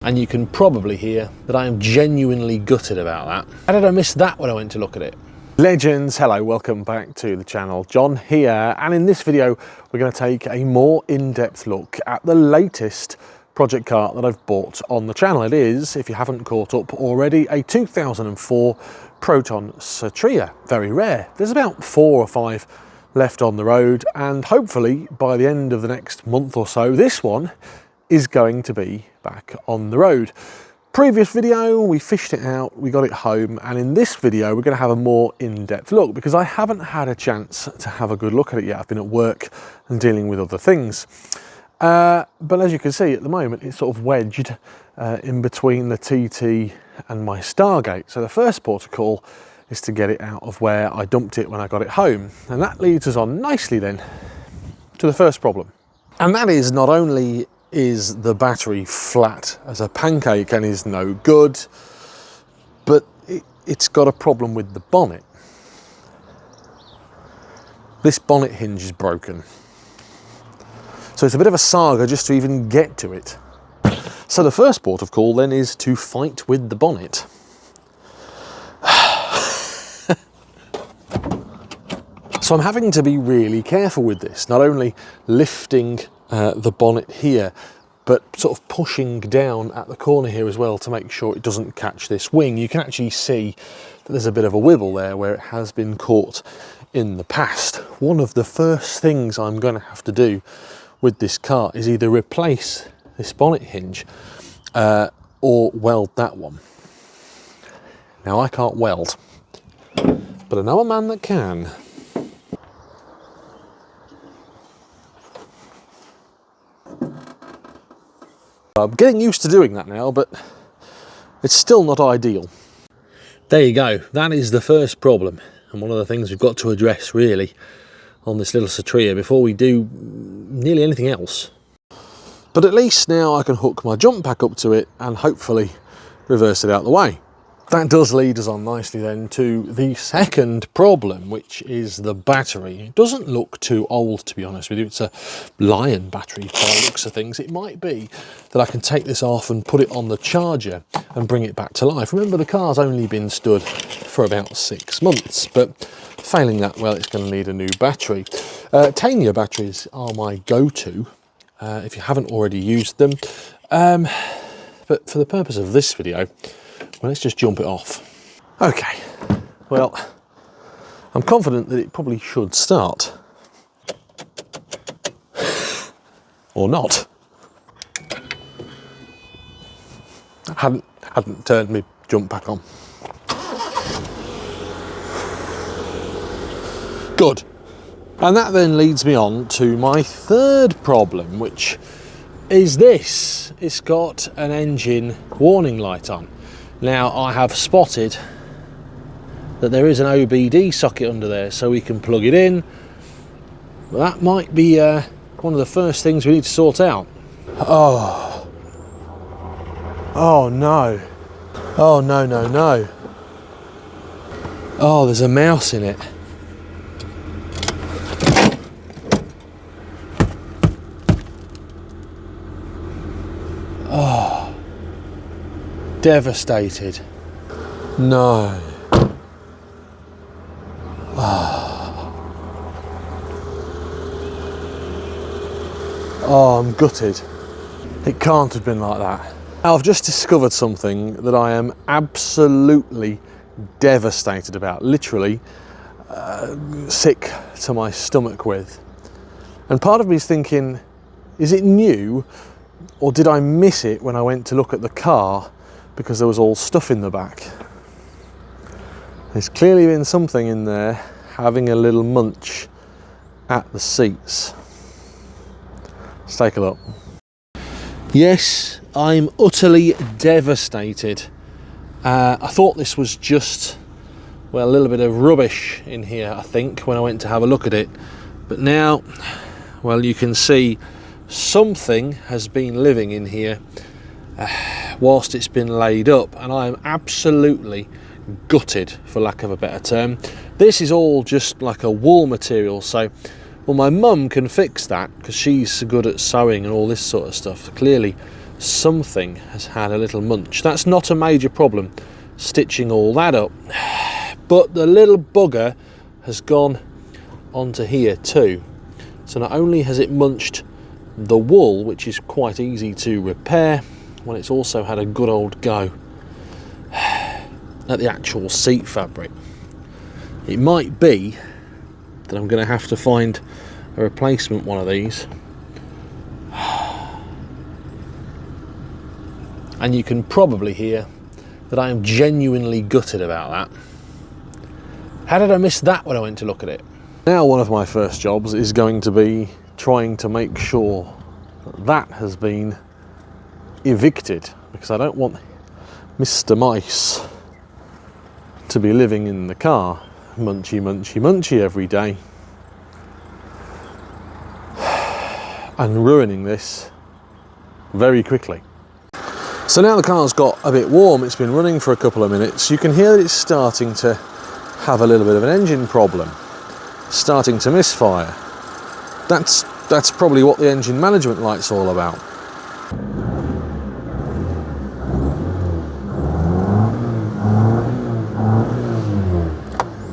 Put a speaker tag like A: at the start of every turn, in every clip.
A: And you can probably hear that I am genuinely gutted about that. How did I miss that when I went to look at it? Legends, hello, welcome back to the channel. John here, and in this video we're going to take a more in-depth look at the latest project car that I've bought on the channel. It is, if you haven't caught up already, a 2004 Proton Satria. Very rare. There's about 4 or 5 left on the road, and hopefully by the end of the next month or so this one is going to be back on the road. Previous video, we fished it out, we got it home, and in this video we're going to have a more in-depth look because I haven't had a chance to have a good look at it yet. I've been at work and dealing with other things. But as you can see at the moment, it's sort of wedged in between the TT and my Stargate. So the first port of call is to get it out of where I dumped it when I got it home. And that leads us on nicely then to the first problem. And that is, not only is the battery flat as a pancake and is no good, but it's got a problem with the bonnet. This bonnet hinge is broken. So it's a bit of a saga just to even get to it. So the first port of call then is to fight with the bonnet. So I'm having to be really careful with this, not only lifting the bonnet here, but sort of pushing down at the corner here as well to make sure it doesn't catch this wing. You can actually see that there's a bit of a wibble there where it has been caught in the past. One of the first things I'm going to have to do with this car is either replace this bonnet hinge or weld that one. Now I can't weld, but I know a man that can. I'm getting used to doing that now, but it's still not ideal. There you go, that is the first problem, and one of the things we've got to address really on this little Satria before we do nearly anything else. But at least now I can hook my jump pack up to it and hopefully reverse it out of the way. That does lead us on nicely then to the second problem, which is the battery. It doesn't look too old, to be honest with you. It's a Lion battery by the looks of things. It might be that I can take this off and put it on the charger and bring it back to life. Remember, the car's only been stood for about 6 months, but failing that, well, it's going to need a new battery. Tanya batteries are my go-to if you haven't already used them. But for the purpose of this video, well, let's just jump it off. Okay, well, I'm confident that it probably should start. Or not. I hadn't turned my jump pack on. Good. And that then leads me on to my third problem, which is this. It's got an engine warning light on. Now, I have spotted that there is an OBD socket under there, so we can plug it in. But that might be one of the first things we need to sort out. Oh. Oh no. Oh no, no, no. Oh, there's a mouse in it. Oh. Devastated. No. Oh, I'm gutted. It can't have been like that. Now, I've just discovered something that I am absolutely devastated about. Literally sick to my stomach with. And part of me is thinking, is it new? Or did I miss it when I went to look at the car because there was all stuff in the back? There's clearly been something in there having a little munch at the seats. Let's take a look. Yes, I'm utterly devastated. I thought this was just, well, a little bit of rubbish in here, I think, when I went to have a look at it. But now, well, you can see something has been living in here whilst it's been laid up, and I am absolutely gutted, for lack of a better term. This is all just like a wool material, so, well, my mum can fix that because she's so good at sewing and all this sort of stuff. Clearly something has had a little munch. That's not a major problem, stitching all that up, but the little bugger has gone onto here too. So not only has it munched the wool, which is quite easy to repair, well, it's also had a good old go at the actual seat fabric. It might be that I'm going to have to find a replacement one of these. And you can probably hear that I am genuinely gutted about that. How did I miss that when I went to look at it? Now one of my first jobs is going to be trying to make sure that that has been evicted, because I don't want Mr. Mice to be living in the car, munchy, munchy, munchy every day, and ruining this very quickly. So now the car's got a bit warm, it's been running for a couple of minutes, you can hear that it's starting to have a little bit of an engine problem, starting to misfire. That's probably what the engine management light's all about.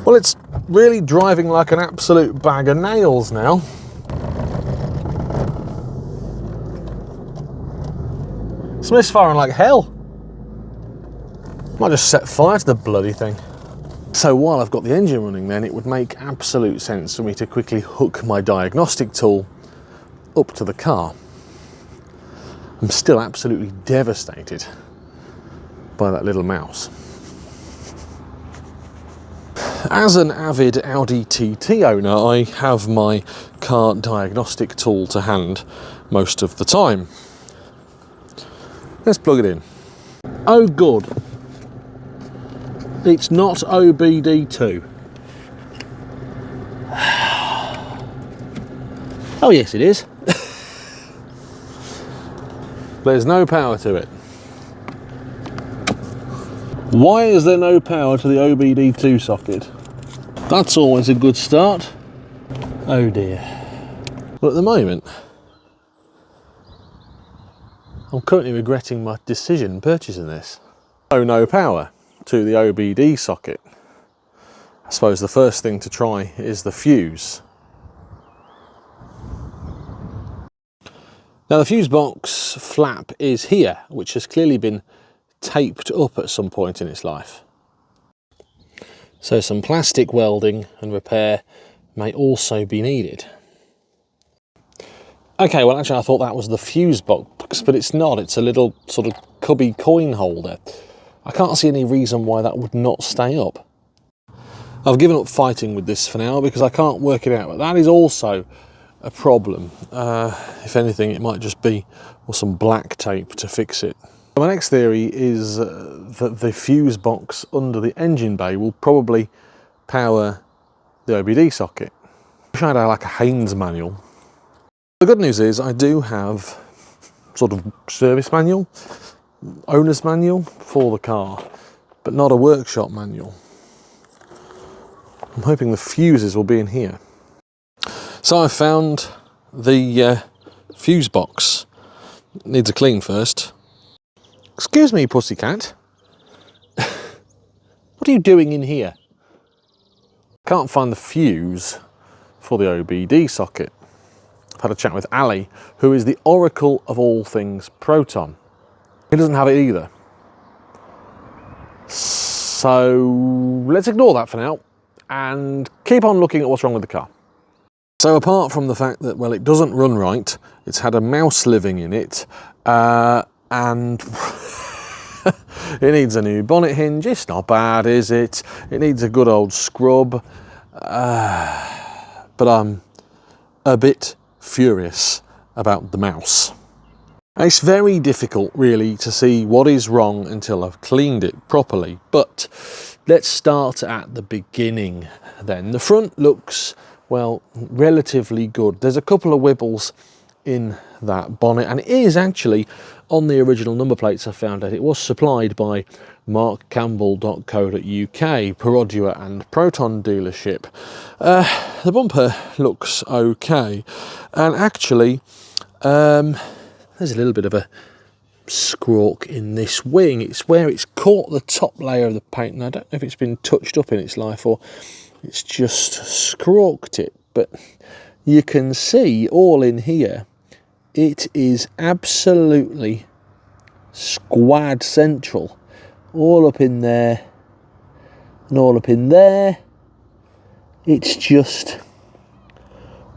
A: Well, it's really driving like an absolute bag of nails now. It's misfiring like hell. Might just set fire to the bloody thing. So while I've got the engine running then, it would make absolute sense for me to quickly hook my diagnostic tool up to the car. I'm still absolutely devastated by that little mouse. As an avid Audi TT owner, I have my car diagnostic tool to hand most of the time. Let's plug it in. Oh good, it's not OBD2. Oh yes it is. There's no power to it. Why is there no power to the OBD2 socket? That's always a good start. Oh dear. Well, at the moment, I'm currently regretting my decision purchasing this. So no power to the OBD socket. I suppose the first thing to try is the fuse. Now the fuse box flap is here, which has clearly been taped up at some point in its life. So some plastic welding and repair may also be needed. Okay, well actually I thought that was the fuse box, but it's not. It's a little sort of cubby coin holder. I can't see any reason why that would not stay up. I've given up fighting with this for now because I can't work it out, but that is also a problem. If anything, it might just be some black tape to fix it. My next theory is that the fuse box under the engine bay will probably power the OBD socket. I wish I had like a Hinge manual. The good news is I do have sort of service manual, owner's manual for the car, but not a workshop manual. I'm hoping the fuses will be in here. So I found the fuse box. It needs a clean first. Excuse me, pussycat. What are you doing in here? Can't find the fuse for the OBD socket. I've had a chat with Ali, who is the oracle of all things Proton. He doesn't have it either. So let's ignore that for now and keep on looking at what's wrong with the car. So apart from the fact that, well, it doesn't run right, it's had a mouse living in it, and it needs a new bonnet hinge. It's not bad, is it? It needs a good old scrub, but I'm a bit furious about the mouse. It's very difficult really to see what is wrong until I've cleaned it properly, but let's start at the beginning then. The front looks, well, relatively good. There's a couple of wibbles in that bonnet, and it is actually on the original number plates I found out. It was supplied by markcampbell.co.uk, Perodua and Proton dealership. The bumper looks okay, and actually there's a little bit of a squawk in this wing. It's where it's caught the top layer of the paint, and I don't know if it's been touched up in its life or it's just squawked it, but you can see all in here, it is absolutely squad central, all up in there and all up in there. It's just,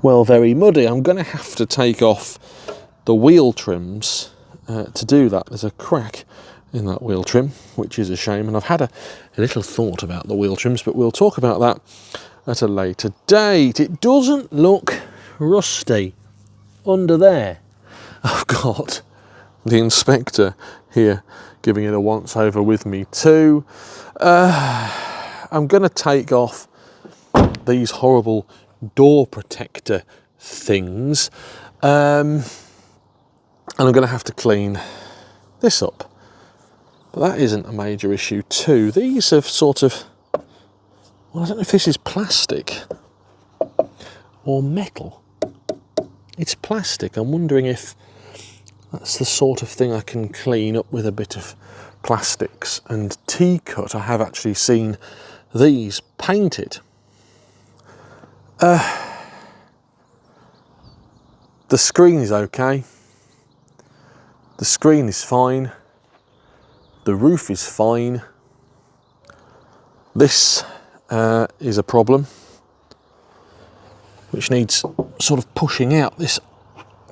A: well, very muddy. I'm going to have to take off the wheel trims to do that. There's a crack in that wheel trim, which is a shame, and I've had a little thought about the wheel trims, but we'll talk about that at a later date. It doesn't look rusty under there. I've got the inspector here giving it a once over with me too. I'm going to take off these horrible door protector things, and I'm going to have to clean this up, but that isn't a major issue too. These have sort of, well, I don't know if this is plastic or metal. It's plastic. I'm wondering if that's the sort of thing I can clean up with a bit of plastics and T-cut. I have actually seen these painted. The screen is okay. The screen is fine. The roof is fine. This is a problem which needs sort of pushing out. This,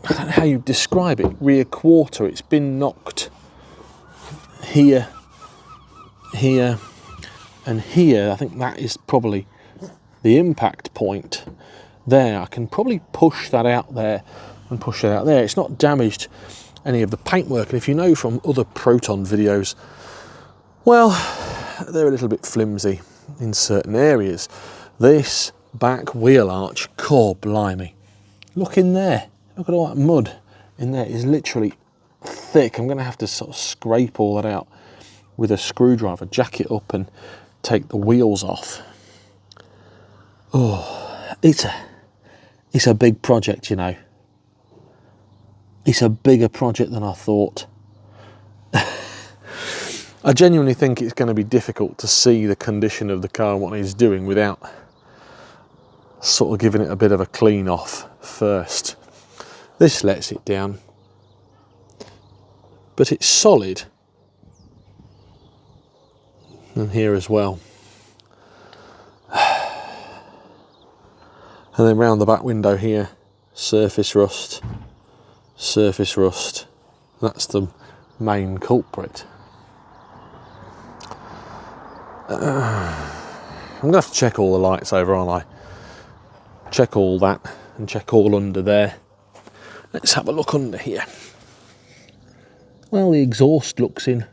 A: I don't know how you describe it, rear quarter. It's been knocked here, here and here. I think that is probably the impact point there. I can probably push that out there and push it out there. It's not damaged any of the paintwork, and if you know from other Proton videos, well, they're a little bit flimsy in certain areas. This back wheel arch, core blimey, look in there, look at all that mud in there. Is literally thick. I'm going to have to sort of scrape all that out with a screwdriver, jack it up and take the wheels off. Oh, it's a big project, you know. It's a bigger project than I thought. I genuinely think it's going to be difficult to see the condition of the car and what it's doing without sort of giving it a bit of a clean off first. This lets it down, but it's solid. And here as well. And then round the back window here, surface rust, surface rust. That's the main culprit. I'm going to have to check all the lights over, aren't I? Check all that and check all under there. Let's have a look under here. Well, the exhaust looks in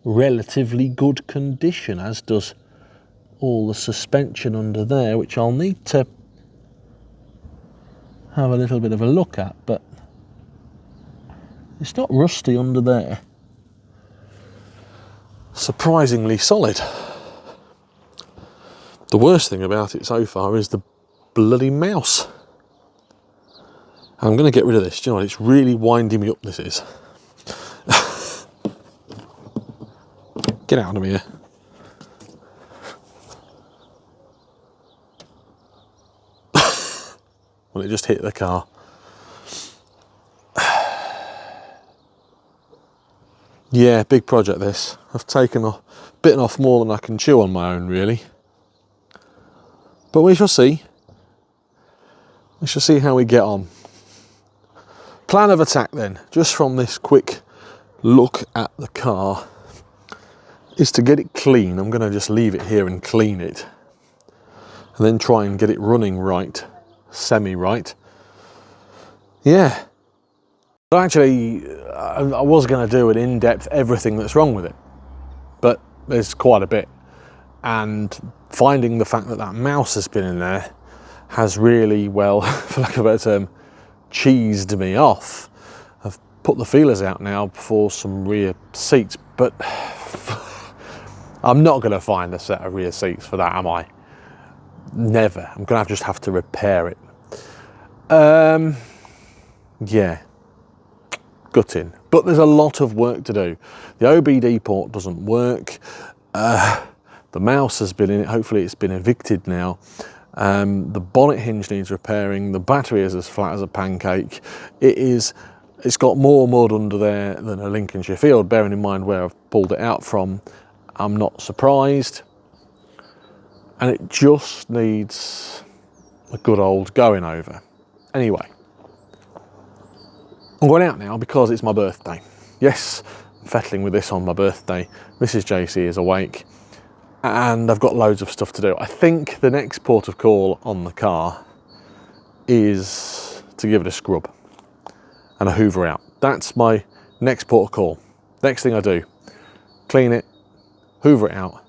A: relatively good condition, as does all the suspension under there, which I'll need to have a little bit of a look at, but it's not rusty under there. Surprisingly solid. The worst thing about it so far is the bloody mouse. I'm going to get rid of this. Do you know what? It's really winding me up, this is. Get out of here. Well, it just hit the car. Yeah, big project this. I've bitten off more than I can chew on my own, really. But we shall see. We shall see how we get on. Plan of attack then, just from this quick look at the car, is to get it clean. I'm going to just leave it here and clean it. And then try and get it running right, semi-right. Yeah. But actually, I was going to do an in-depth everything that's wrong with it. But there's quite a bit. And finding the fact that that mouse has been in there has really, well, for lack of a better term, cheesed me off. I've put the feelers out now for some rear seats, but I'm not going to find a set of rear seats for that, am I? Never. I'm going to just have to repair it. Yeah. gutting. But there's a lot of work to do. The OBD port doesn't work. The mouse has been in it. Hopefully it's been evicted now. The bonnet hinge needs repairing. The battery is as flat as a pancake. It's got more mud under there than a Lincolnshire field, bearing in mind where I've pulled it out from. I'm not surprised. And it just needs a good old going over. Anyway, I'm going out now because it's my birthday. Yes, I'm fettling with this on my birthday. Mrs. JC is awake and I've got loads of stuff to do. I think the next port of call on the car is to give it a scrub and a hoover out. That's my next port of call. Next thing I do, clean it, hoover it out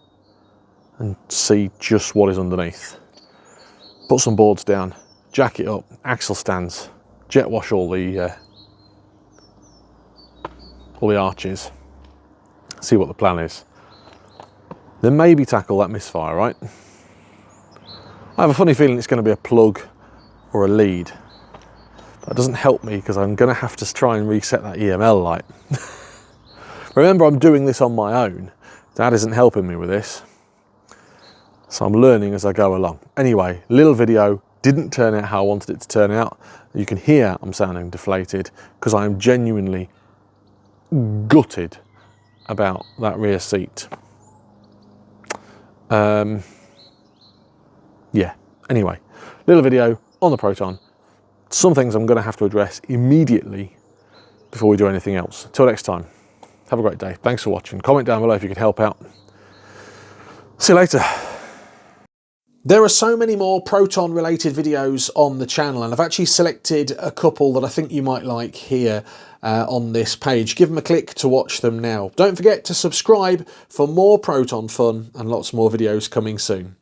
A: and see just what is underneath. Put some boards down, jack it up, axle stands, jet wash all the arches, see what the plan is. Then maybe tackle that misfire, right? I have a funny feeling it's going to be a plug or a lead. That doesn't help me because I'm going to have to try and reset that EML light. Remember, I'm doing this on my own. Dad isn't helping me with this. So I'm learning as I go along. Anyway, little video, didn't turn out how I wanted it to turn out. You can hear I'm sounding deflated because I'm genuinely gutted about that rear seat. Yeah, anyway, little video on the Proton. Some things I'm going to have to address immediately before we do anything else. Till next time, have a great day. Thanks for watching. Comment down below if you could help out. See you later. There are so many more Proton related videos on the channel, and I've actually selected a couple that I think you might like here on this page. Give them a click to watch them now. Don't forget to subscribe for more Proton fun and lots more videos coming soon.